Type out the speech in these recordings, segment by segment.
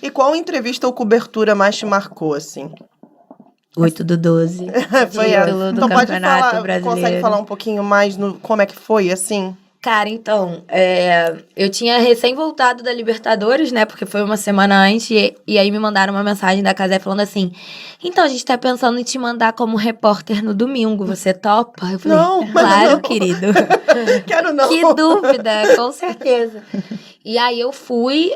E qual entrevista ou cobertura mais te marcou, assim? 8/12. Foi Título do então pode Campeonato falar, Brasileiro. consegue falar um pouquinho mais no como é que foi, assim? Cara, então, eu tinha recém voltado da Libertadores, né? Porque foi uma semana antes, e aí me mandaram uma mensagem da Casé falando assim: então, a gente tá pensando em te mandar como repórter no domingo, você topa? Eu falei, Não, mas claro, não. querido. Quero não. Que dúvida, com certeza. E aí eu fui,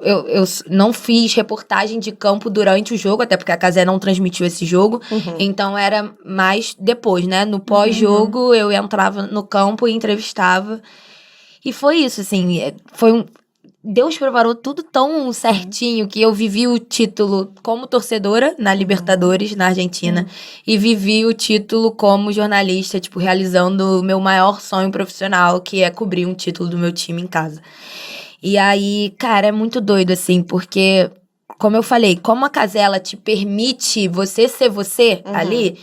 eu não fiz reportagem de campo durante o jogo, até porque a Casé não transmitiu esse jogo. Então era mais depois, né? No pós-jogo eu entrava no campo e entrevistava. E foi isso, assim, Deus preparou tudo tão certinho que eu vivi o título como torcedora na Libertadores, na Argentina, e vivi o título como jornalista, tipo, realizando o meu maior sonho profissional, que é cobrir um título do meu time em casa. E aí, cara, é muito doido, assim, porque, como eu falei, como a Casella te permite você ser você ali,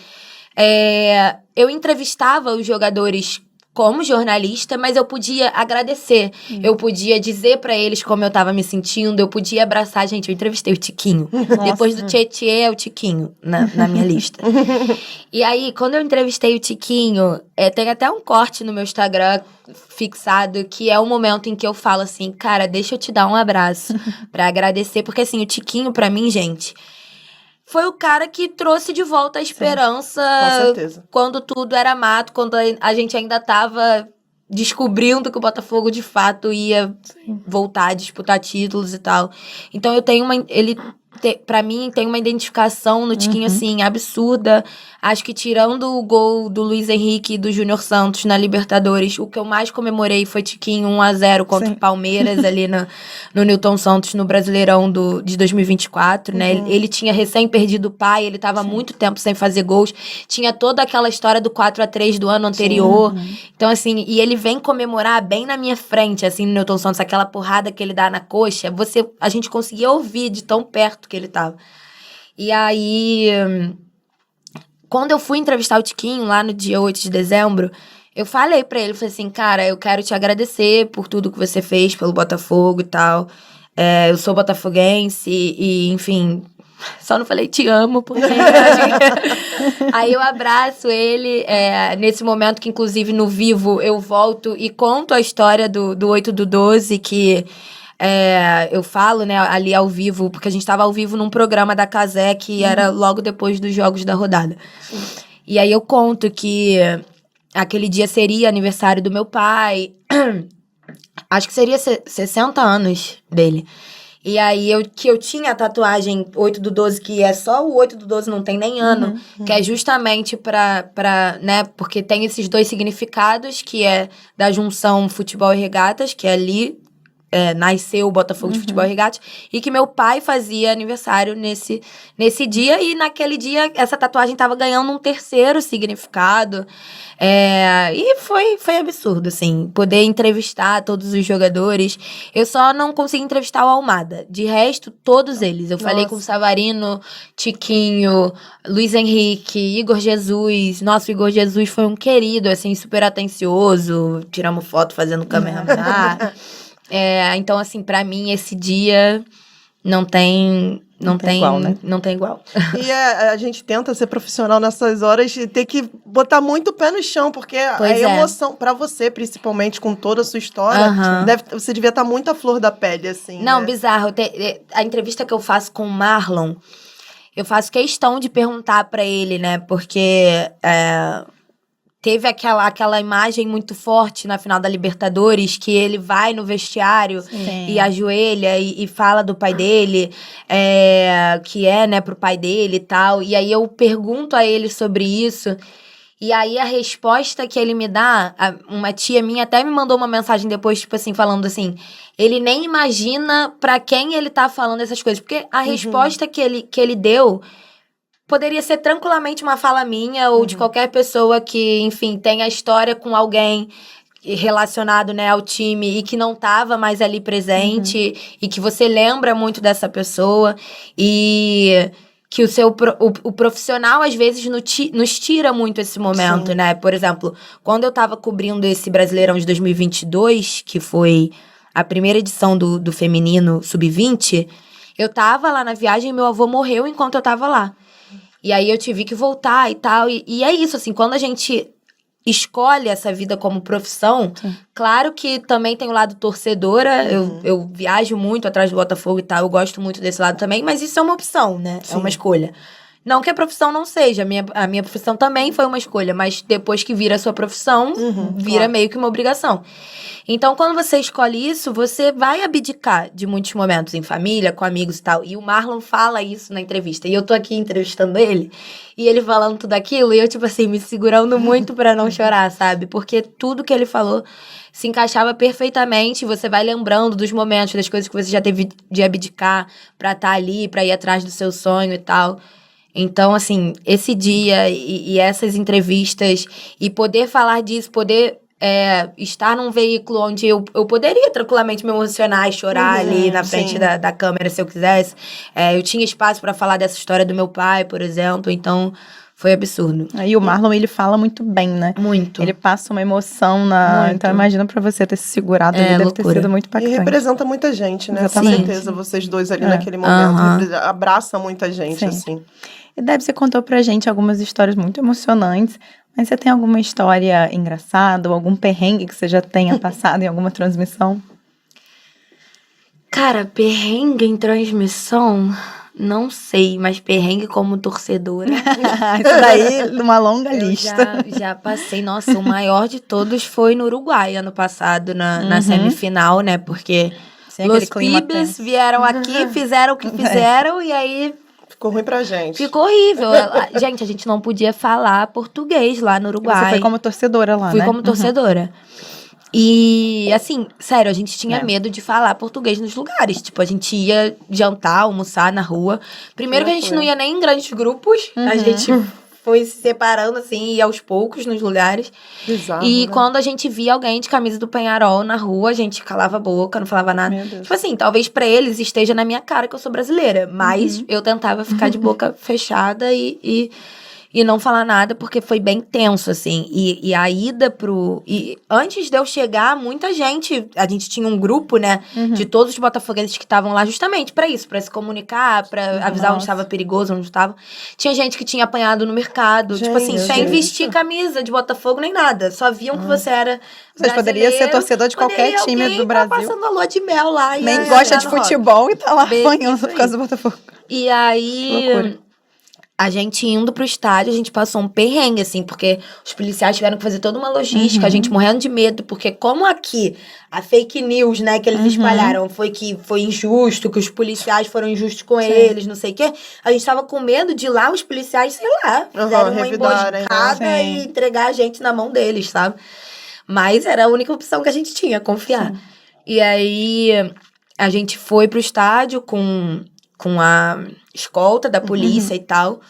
eu entrevistava os jogadores como jornalista, mas eu podia agradecer. Eu podia dizer pra eles como eu tava me sentindo, eu podia abraçar. Gente, eu entrevistei o Tiquinho. Depois do Tietê, é o Tiquinho na minha lista. E aí, quando eu entrevistei o Tiquinho, tem até um corte no meu Instagram fixado, que é o momento em que eu falo assim, cara, deixa eu te dar um abraço pra agradecer. Porque assim, o Tiquinho, pra mim, gente, foi o cara que trouxe de volta a esperança. Com certeza. Quando tudo era mato, quando a gente ainda tava descobrindo que o Botafogo de fato ia voltar a disputar títulos e tal. Então eu tenho pra mim, tem uma identificação no Tiquinho, assim, absurda. Acho que tirando o gol do Luiz Henrique e do Júnior Santos na Libertadores, o que eu mais comemorei foi Tiquinho 1-0 contra o Palmeiras, ali no Newton Santos, no Brasileirão de 2024, né? Ele tinha recém perdido o pai, ele tava há muito tempo sem fazer gols. Tinha toda aquela história do 4-3 do ano anterior. Então, assim, e ele vem comemorar bem na minha frente, assim, no Newton Santos, aquela porrada que ele dá na coxa, a gente conseguia ouvir de tão perto que ele tava. E aí, quando eu fui entrevistar o Tiquinho, lá no dia 8 de dezembro, eu falei pra ele, falei assim, cara, eu quero te agradecer por tudo que você fez pelo Botafogo e tal. Eu sou botafoguense e, enfim, só não falei te amo, porque... Aí eu abraço ele, nesse momento que, inclusive, no vivo, eu volto e conto a história do 8/12, que... eu falo, né, ali ao vivo, porque a gente tava ao vivo num programa da Casé, que era logo depois dos jogos da rodada. E aí eu conto que aquele dia seria aniversário do meu pai, acho que seria 60 anos dele. E aí eu tinha a tatuagem 8/12, que é só o 8/12, não tem nem ano, que é justamente pra, né, porque tem esses dois significados, que é da junção futebol e regatas, que é ali... nasceu o Botafogo de Futebol e Regatas, e que meu pai fazia aniversário nesse dia, e naquele dia essa tatuagem tava ganhando um terceiro significado, e foi absurdo, assim, poder entrevistar todos os jogadores. Eu só não consegui entrevistar o Almada, de resto, todos eles. Eu falei com o Savarino, Tiquinho, Luiz Henrique, Igor Jesus. Nossa, o Igor Jesus foi um querido, assim, super atencioso, tiramos foto fazendo Kamehameha. Então, assim, pra mim, esse dia não tem igual, né? Não tem igual. E a gente tenta ser profissional nessas horas e ter que botar muito o pé no chão, porque a emoção, pra você, principalmente, com toda a sua história, você devia estar muito à flor da pele, assim. Não, né? bizarro. A entrevista que eu faço com o Marlon, eu faço questão de perguntar pra ele, né? Porque... teve aquela imagem muito forte na final da Libertadores, que ele vai no vestiário e ajoelha e fala do pai dele, que né, pro pai dele e tal. E aí eu pergunto a ele sobre isso. E aí a resposta que ele me dá, uma tia minha até me mandou uma mensagem depois, tipo assim, falando assim, ele nem imagina pra quem ele tá falando essas coisas. Porque a resposta que ele deu... poderia ser tranquilamente uma fala minha ou de qualquer pessoa que, enfim, tenha história com alguém relacionado, né, ao time e que não estava mais ali presente e que você lembra muito dessa pessoa e que o profissional, às vezes, nos tira muito esse momento, né? Por exemplo, quando eu estava cobrindo esse Brasileirão de 2022, que foi a primeira edição do feminino sub-20, eu tava lá na viagem e meu avô morreu enquanto eu tava lá. E aí eu tive que voltar e tal. E é isso, assim, quando a gente escolhe essa vida como profissão, claro que também tem o lado torcedora, eu viajo muito atrás do Botafogo e tal, eu gosto muito desse lado também, mas isso é uma opção, né? Sim. É uma escolha. Não que a profissão não seja, a minha profissão também foi uma escolha, mas depois que vira a sua profissão, vira meio que uma obrigação. Então, quando você escolhe isso, você vai abdicar de muitos momentos em família, com amigos e tal. E o Marlon fala isso na entrevista. E eu tô aqui entrevistando ele, e ele falando tudo aquilo, e eu, tipo assim, me segurando muito pra não chorar, sabe? Porque tudo que ele falou se encaixava perfeitamente. Você vai lembrando dos momentos, das coisas que você já teve de abdicar pra estar ali, pra ir atrás do seu sonho e tal. Então, assim, esse dia e essas entrevistas, e poder falar disso, poder estar num veículo onde eu poderia tranquilamente me emocionar e chorar ali na frente da câmera, se eu quisesse. Eu tinha espaço para falar dessa história do meu pai, por exemplo, então foi absurdo. E o Marlon, ele fala muito bem, né? Muito. Ele passa uma emoção na... Então, imagina pra você ter se segurado ali, deve ter sido muito impactante. E representa muita gente, né? Exatamente. Com certeza, vocês dois ali naquele momento, abraça muita gente, assim. E Deb, você contou pra gente algumas histórias muito emocionantes, mas você tem alguma história engraçada ou algum perrengue que você já tenha passado em alguma transmissão? Cara, perrengue em transmissão, não sei, mas perrengue como torcedora. Isso daí, numa longa lista. Já passei. Nossa, o maior de todos foi no Uruguai, ano passado, na semifinal, né? Porque os Pibes vieram aqui, fizeram o que fizeram, e aí... Ficou ruim pra gente. Ficou horrível. Gente, a gente não podia falar português lá no Uruguai. Você foi como torcedora lá, né? Fui como torcedora. E, assim, sério, a gente tinha medo de falar português nos lugares. Tipo, a gente ia jantar, almoçar na rua. Primeiro que a gente não ia nem em grandes grupos. A gente foi se separando, assim, e aos poucos nos lugares. Bizarro, e né? quando a gente via alguém de camisa do Penharol na rua, a gente calava a boca, não falava nada. Tipo assim, talvez pra eles esteja na minha cara que eu sou brasileira. Mas eu tentava ficar de boca fechada e não falar nada, porque foi bem tenso, assim. E a ida E antes de eu chegar, muita gente... A gente tinha um grupo, né? De todos os botafoguenses que estavam lá justamente pra isso. Pra se comunicar, pra avisar onde estava perigoso, onde estava. Tinha gente que tinha apanhado no mercado. Tipo assim, sem vestir camisa de Botafogo nem nada. Só viam que você era Você poderia ser torcedor de qualquer time do Brasil. Tá passando a lua de mel lá. Nem gosta de futebol e tá lá apanhando por causa do Botafogo. E aí... A gente indo pro estádio, a gente passou um perrengue, assim, porque os policiais tiveram que fazer toda uma logística, a gente morrendo de medo, porque como aqui a fake news, né, que eles espalharam foi que foi injusto, que os policiais foram injustos com eles, não sei o quê, a gente tava com medo de lá os policiais, sei lá, fizeram uma emboscada e entregar a gente na mão deles, sabe? Mas era a única opção que a gente tinha, confiar. E aí a gente foi pro estádio com a escolta da polícia e tal.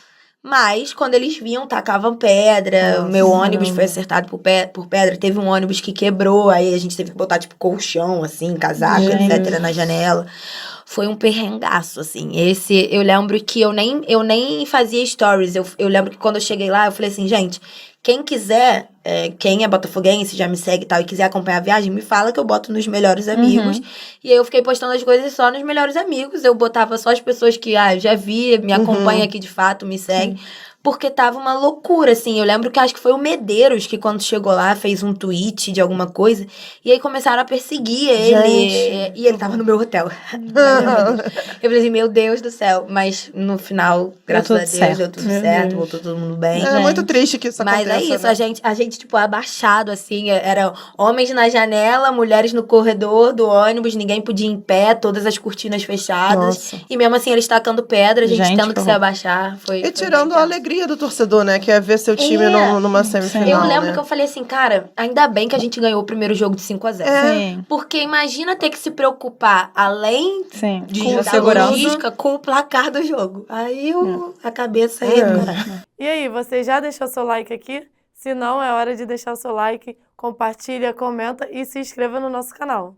Mas, quando eles vinham, tacavam pedra. O meu ônibus foi acertado por pedra. Teve um ônibus que quebrou. Aí, a gente teve que botar, tipo, colchão, assim, casaco, etc., na janela. Foi um perrengaço, assim. Eu lembro que eu nem fazia stories. Eu lembro que quando eu cheguei lá, eu falei assim, gente... Quem quiser, quem é botafoguense, já me segue e tal, e quiser acompanhar a viagem, me fala que eu boto nos melhores amigos. E aí eu fiquei postando as coisas só nos melhores amigos. Eu botava só as pessoas que, eu já vi, me acompanham aqui de fato, me seguem. Porque tava uma loucura, assim. Eu lembro que acho que foi o Medeiros que, quando chegou lá, fez um tweet de alguma coisa. E aí começaram a perseguir ele. E ele tava no meu hotel. Eu falei assim, meu Deus do céu. Mas no final, graças a Deus, deu tudo certo. Voltou todo mundo bem. É muito triste que isso aconteça. Mas é isso, né? a gente, tipo, abaixado, assim. Eram homens na janela, mulheres no corredor do ônibus. Ninguém podia ir em pé, todas as cortinas fechadas. E mesmo assim, eles tacando pedra, a gente tendo que se abaixar. E tirando a alegria do torcedor, né? Que é ver seu time numa semifinal. Eu lembro que eu falei assim, cara, ainda bem que a gente ganhou o primeiro jogo de 5-0. Porque imagina ter que se preocupar, além da logística, com o placar do jogo. Aí a cabeça ia. E aí, você já deixou seu like aqui? Se não, é hora de deixar o seu like, compartilha, comenta e se inscreva no nosso canal.